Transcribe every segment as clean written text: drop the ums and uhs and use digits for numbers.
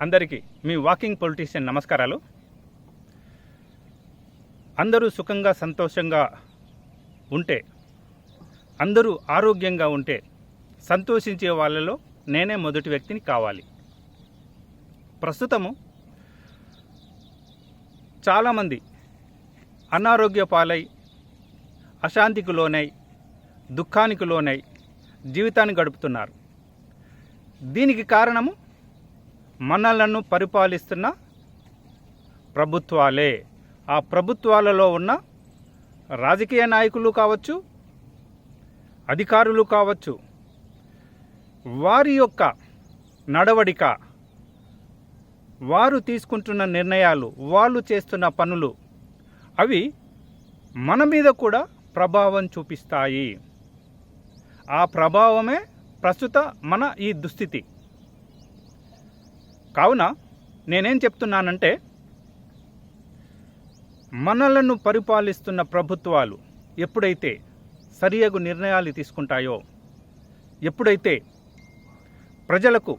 అందరికీ మీ walking politician నమస్కారాలు. అందరూ సుఖంగా సంతోషంగా ఉంటే, అందరూ ఆరోగ్యంగా ఉంటే సంతోషించే వాళ్ళలో నేనే మొదటి వ్యక్తిని కావాలి. ప్రస్తుతము చాలామంది అనారోగ్య పాలై, అశాంతికి లోనై, దుఃఖానికి లోనై జీవితాన్ని గడుపుతున్నారు. దీనికి కారణము మనలను పరిపాలిస్తున్న ప్రభుత్వాలే. ఆ ప్రభుత్వాలలో ఉన్న రాజకీయ నాయకులు కావచ్చు, అధికారులు కావచ్చు, వారి యొక్క నడవడిక, వారు తీసుకుంటున్న నిర్ణయాలు, వాళ్ళు చేస్తున్న పనులు అవి మన మీద కూడా ప్రభావం చూపిస్తాయి. ఆ ప్రభావమే ప్రస్తుత మన ఈ దుస్థితి. కావున నేనేం చెప్తున్నానంటే, మనలను పరిపాలిస్తున్న ప్రభుత్వాలు ఎప్పుడైతే సరియగు నిర్ణయాలు తీసుకుంటాయో, ఎప్పుడైతే ప్రజలకు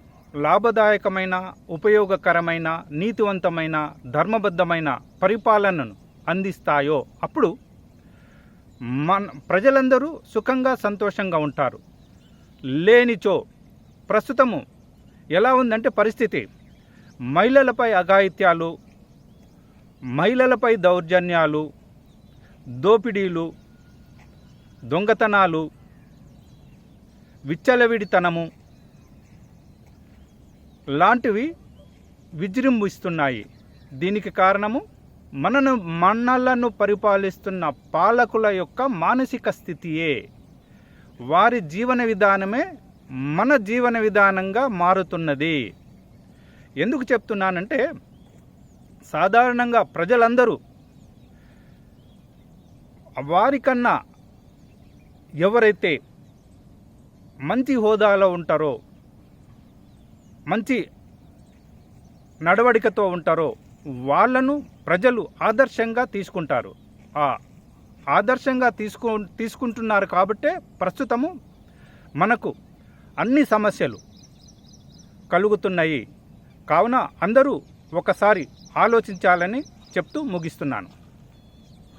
లాభదాయకమైన, ఉపయోగకరమైన, నీతివంతమైన, ధర్మబద్ధమైన పరిపాలనను అందిస్తాయో అప్పుడు ప్రజలందరూ సుఖంగా సంతోషంగా ఉంటారు. లేనిచో ప్రస్తుతము ఎలా ఉందంటే పరిస్థితి, మహిళలపై అఘాయిత్యాలు, మహిళలపై దౌర్జన్యాలు, దోపిడీలు, దొంగతనాలు, విచ్చలవిడితనము లాంటివి విజృంభిస్తున్నాయి. దీనికి కారణము మనలను పరిపాలిస్తున్న పాలకుల యొక్క మానసిక స్థితియే. వారి జీవన విధానమే మన జీవన విధానంగా మారుతున్నది. ఎందుకు చెప్తున్నానంటే, సాధారణంగా ప్రజలందరూ వారికన్నా ఎవరైతే మంచి హోదాలో ఉంటారో, మంచి నడవడికతో ఉంటారో వాళ్ళను ప్రజలు ఆదర్శంగా తీసుకుంటారు. ఆ ఆదర్శంగా తీసుకుంటున్నారు కాబట్టే ప్రస్తుతము మనకు అన్ని సమస్యలు కలుగుతున్నాయి. కావున అందరూ ఒకసారి ఆలోచించాలని చెప్తూ ముగిస్తున్నాను.